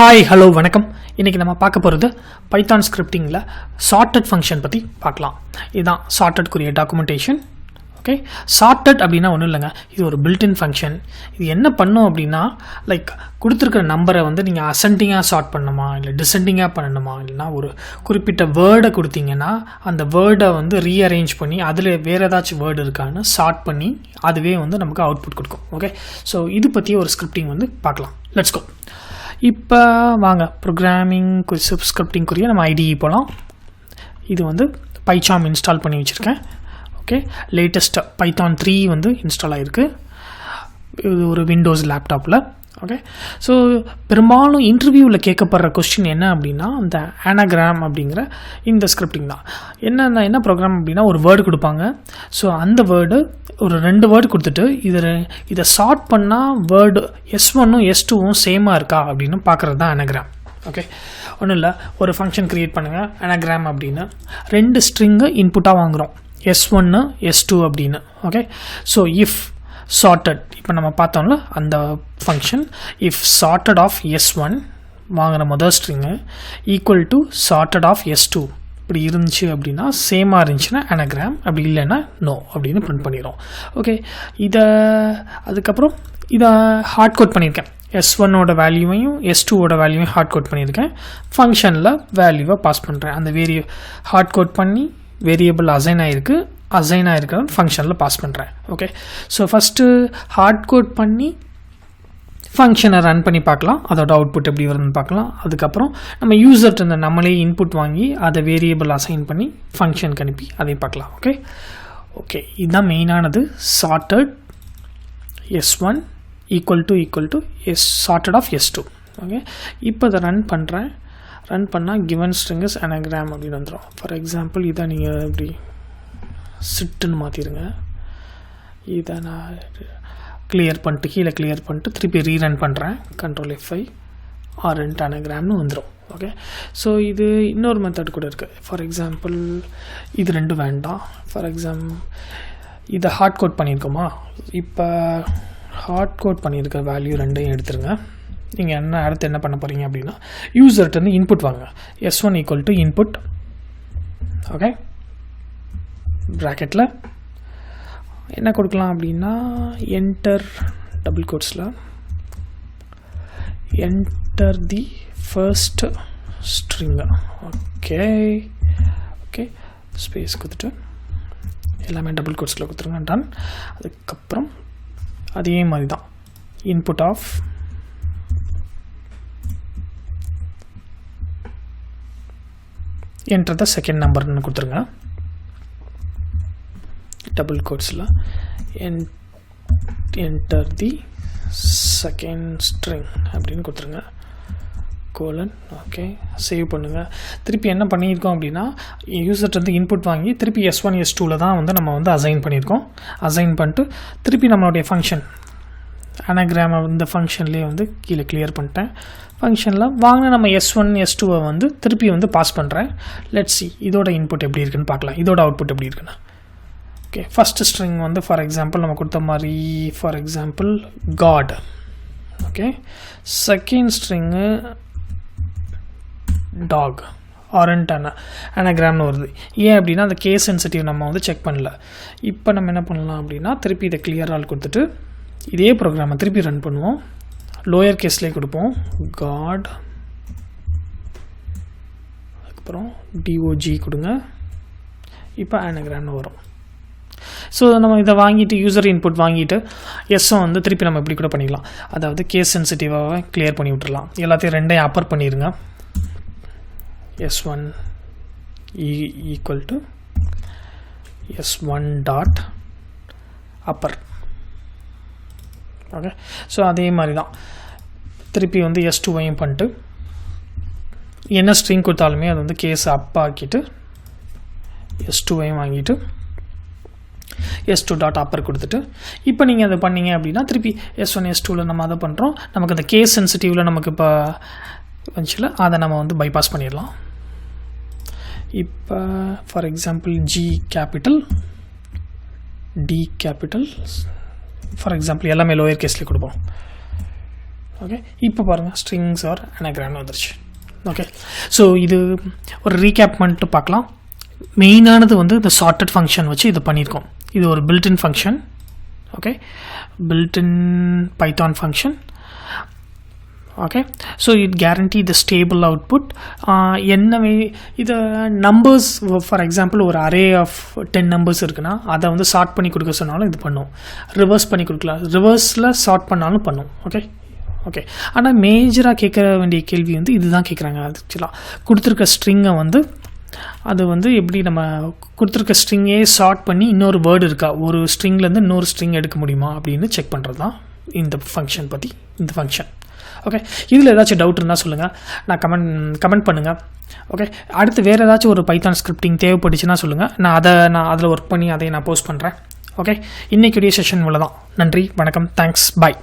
Hi hello வணக்கம். இன்றைக்கி நம்ம பார்க்க போகிறது பைத்தான் ஸ்கிரிப்டிங்கில் சார்ட்டட் ஃபங்க்ஷன் பற்றி பார்க்கலாம். இதுதான் சார்ட்டட்குரிய டாக்குமெண்டேஷன். ஓகே, சார்ட்டட் அப்படின்னா ஒன்றும் இல்லைங்க, இது ஒரு பில்ட்இன் ஃபங்க்ஷன். இது என்ன பண்ணும் அப்படின்னா, லைக் கொடுத்துருக்கிற நம்பரை வந்து நீங்கள் அசெண்டிங்காக சார்ட் பண்ணணுமா இல்லை டிசெண்டிங்காக பண்ணணுமா, இல்லைனா ஒரு குறிப்பிட்ட வேர்டை கொடுத்தீங்கன்னா அந்த வேர்டை வந்து ரீஅரேஞ்ச் பண்ணி அதில் வேறு ஏதாச்சும் வேர்டு இருக்கான்னு சார்ட் பண்ணி அதுவே வந்து நமக்கு அவுட்புட் கொடுக்கும். ஓகே, ஸோ இது பற்றி ஒரு ஸ்கிரிப்டிங் வந்து பார்க்கலாம். Let's go. இப்போ வாங்க ப்ரோக்ராமிங் ஸ்கிரிப்டிங்குரிய நம்ம ஐடிஇ போகலாம். இது வந்து பைசாம் இன்ஸ்டால் பண்ணி வச்சுருக்கேன். ஓகே, லேட்டஸ்ட் பைத்தான் 3 வந்து இன்ஸ்டால் ஆகிருக்கு. இது ஒரு விண்டோஸ் லேப்டாப்பில். ஓகே, ஸோ பெரும்பாலும் இன்டர்வியூவில் கேட்கப்படுற கொஸ்டின் என்ன அப்படின்னா, அந்த ஆனாகிராம் அப்படிங்கிற இந்த ஸ்கிரிப்டிங் தான். என்ன ப்ரோக்ராம் அப்படின்னா, ஒரு வேர்டு கொடுப்பாங்க. ஸோ அந்த வேர்டு ஒரு 2 வேர்டு கொடுத்துட்டு இதை சார்ட் பண்ணால் வேர்டு S1ம் S2வும் சேமாக இருக்கா அப்படின்னு பார்க்குறது தான் ஆனாகிராம். ஓகே, ஒன்றும் இல்லை, ஒரு ஃபங்க்ஷன் க்ரியேட் பண்ணுங்கள். ஆனாகிராம் அப்படின்னு 2 ஸ்ட்ரிங்கு இன்புட்டாக வாங்குகிறோம், S1 S2 அப்படின்னு. ஓகே, ஸோ இஃப் சார்ட்டட், இப்போ நம்ம பார்த்தோம்ல அந்த function, if chartered of S1 வாங்குகிற முதல் string equal to sorted of S2 இப்படி இருந்துச்சு அப்படின்னா, சேமாக இருந்துச்சுன்னா ஆனாகிராம், அப்படி இல்லைன்னா நோ அப்படின்னு பிரிண்ட் பண்ணிடும். ஓகே, அதுக்கப்புறம் இதை ஹார்ட் கோட் பண்ணியிருக்கேன். S1ஓட வேல்யூவையும் S2ஓட வேல்யூவையும் ஹார்ட் கோட் பண்ணியிருக்கேன். ஃபங்க்ஷனில் வேல்யூவை பாஸ் பண்ணுறேன். அந்த ஹார்ட் கோட் பண்ணி வேரியபிள் அசைன் ஆகிருக்கிற ஃபங்க்ஷனில் பாஸ் பண்ணுறேன். Okay, so first hard code பண்ணி ஃபங்க்ஷனை ரன் பண்ணி பார்க்கலாம், அதோட அவுட்புட் எப்படி வருதுன்னு பார்க்கலாம். அதுக்கப்புறம் நம்ம யூசர்கிட்ட நம்மளே இன்புட் வாங்கி அதை வேரியபிள் அசைன் பண்ணி ஃபங்க்ஷனுக்கு அனுப்பி அதையும் பார்க்கலாம். ஓகே, இதுதான் மெயினானது. Sorted S1 equal to sorted of S2. Okay, இப்போ அதை ரன் பண்ணுறேன். ரன் பண்ணால் கிவன் ஸ்ட்ரிங் இஸ் ஆனாகிராம் அப்படின்னு வந்துடும். ஃபார் எக்ஸாம்பிள் இதை நீங்கள் இப்படி சிட்டுன்னு மாற்றிடுங்க. இதை நான் கீழே கிளியர் பண்ணிட்டு திருப்பி ரீரன் பண்ணுறேன். கண்ட்ரோல் F5 ஆரண்ட் ஆனாகிராம்னு வந்துடும். ஓகே, ஸோ இது இன்னொரு மெத்தட் கூட இருக்குது. ஃபார் எக்ஸாம்பிள் இது 2 வேண்டாம். ஃபார் எக்ஸாம்பிள் இதை ஹார்ட் கோட் பண்ணியிருக்கோமா, இப்போ ஹார்ட் கோட் பண்ணியிருக்க வேல்யூ 2ஐயும் எடுத்துருங்க. நீங்கள் அடுத்து என்ன பண்ண போகிறீங்க அப்படின்னா, யூசர்கிட்ட இன்புட் வாங்க. S1 equal to input. Okay, ப்ராக்கெட்டில் என்ன கொடுக்கலாம் அப்படின்னா, என்டர் டபுள் கோட்ஸில் enter the first string. Okay, space கொடுத்துட்டு எல்லாமே டபுள் கோட்ஸில் கொடுத்துருங்க. டன். அதுக்கப்புறம் அதே மாதிரி தான் input of enter the second நம்பர்னு கொடுத்துருங்க. டபுள் கோட்ஸில் என்டர் தி செகண்ட் ஸ்ட்ரிங் அப்படின்னு கொடுத்துருங்க. கோலன். ஓகே, சேவ் பண்ணுங்கள். திருப்பி என்ன பண்ணியிருக்கோம் அப்படின்னா, யூசர்கிட்ட இன்புட் வாங்கி திருப்பி S1 S2வில் தான் வந்து நம்ம வந்து அசைன் பண்ணியிருக்கோம். அசைன் பண்ணிட்டு திருப்பி நம்மளுடைய ஃபங்க்ஷன் ஆனாகிராம் இந்த ஃபங்க்ஷன்லேயே வந்து கீழே கிளியர் பண்ணிட்டேன். ஃபங்க்ஷனில் வாங்கின நம்ம S1 S2வை வந்து திருப்பி வந்து பாஸ் பண்ணுறேன். லெட்ஸ் சி இதோட இன்புட் எப்படி இருக்குன்னு பார்க்கலாம், இதோட அவுட்புட் எப்படி இருக்குன்னு. ஓகே, ஃபஸ்ட்டு ஸ்ட்ரிங் வந்து ஃபார் எக்ஸாம்பிள் நம்ம கொடுத்த மாதிரி, for example cat. Okay, second string dog aren't ஆனாகிராம்னு வருது. ஏன் அப்படின்னா அந்த கேஸ் சென்சிட்டிவ் நம்ம வந்து செக் பண்ணல. இப்போ நம்ம என்ன பண்ணலாம் அப்படின்னா, திருப்பி இதை கிளியர் ஆல் கொடுத்துட்டு இதே ப்ரோக்ராமை திருப்பி ரன் பண்ணுவோம். லோயர் கேஸ்லேயே கொடுப்போம், காட். அதுக்கப்புறம் DOG கொடுங்க. இப்போ ஆனாகிராம்னு வரும். ஸோ நம்ம இதை வாங்கிட்டு யூசர் இன்புட் வாங்கிட்டு எஸ்ஸை வந்து திருப்பி நம்ம இப்படி கூட பண்ணிக்கலாம். அதாவது கேஸ் சென்சிட்டிவாக கிளியர் பண்ணி விட்டுடலாம். எல்லாத்தையும் 2ஐயும் அப்பர் பண்ணிடுங்க. S1 equal to S1 dot Appar. Okay, so அதே மாதிரி தான் திருப்பி வந்து S2ஐயும் பண்ணிட்டு என்ன ஸ்ட்ரிங் கொடுத்தாலுமே அது வந்து கேஸ் அப் ஆக்கிட்டு S2ஐயும் வாங்கிட்டு S2 டாட் அப்பர் கொடுத்துட்டு இப்போ நீங்கள் அதை பண்ணீங்க அப்படின்னா திருப்பி S1 S2வில் நம்ம அதை பண்ணுறோம். நமக்கு அந்த கேஸ் சென்சிட்டிவில் நமக்கு இப்போ வந்துச்சுல, அதை நம்ம வந்து பைபாஸ் பண்ணிடலாம். இப்போ for example G capital D capital, for example எல்லாமே லோயர் கேஸ்லேயே கொடுப்போம். ஓகே, இப்போ பாருங்கள் ஸ்ட்ரிங்ஸ் ஆர் அனாகிராம் வந்துருச்சு. ஓகே, ஸோ இது ஒரு ரீகேப் பண்ணிட்டு பார்க்கலாம். மெயினானது வந்து இந்த சார்ட்டட் ஃபங்க்ஷன் வச்சு இது பண்ணியிருக்கோம். இது ஒரு built-in function. Okay, built-in Python function. Okay, so it guarantee the stable output. என்னவே இது நம்பர்ஸ், ஃபார் எக்ஸாம்பிள் ஒரு அரே ஆஃப் 10 நம்பர்ஸ் இருக்குன்னா அதை வந்து சார்ட் பண்ணி கொடுக்க சொன்னாலும் இது பண்ணும். ரிவர்ஸ் பண்ணி கொடுக்கலாம், ரிவர்ஸில் சார்ட் பண்ணாலும் பண்ணும். ஓகே ஓகே, ஆனால் மேஜராக கேட்க வேண்டிய கேள்வி வந்து இதுதான் கேட்குறாங்க. ஆக்சுவலாக கொடுத்துருக்க ஸ்ட்ரிங்கை வந்து அது வந்து எப்படி நம்ம கொடுத்துருக்க ஸ்ட்ரிங்கே சார்ட் பண்ணி இன்னொரு வேர்டு இருக்கா, ஒரு ஸ்ட்ரிங்லேருந்து இன்னொரு ஸ்ட்ரிங் எடுக்க முடியுமா அப்படின்னு செக் பண்ணுறது தான் இந்த ஃபங்க்ஷன் பற்றி இந்த ஃபங்க்ஷன். ஓகே, இதில் ஏதாச்சும் டவுட் இருந்தால் சொல்லுங்கள், நான் கமெண்ட் பண்ணுங்கள். ஓகே, அடுத்து வேறு ஏதாச்சும் ஒரு பைத்தான் ஸ்கிரிப்டிங் தேவைப்பட்டுச்சுன்னா சொல்லுங்கள், நான் அதில் ஒர்க் பண்ணி அதை நான் போஸ்ட் பண்ணுறேன். ஓகே, இன்றைக்குரிய செஷன் இவ்வளோ தான். நன்றி, வணக்கம், தேங்க்ஸ், பாய்.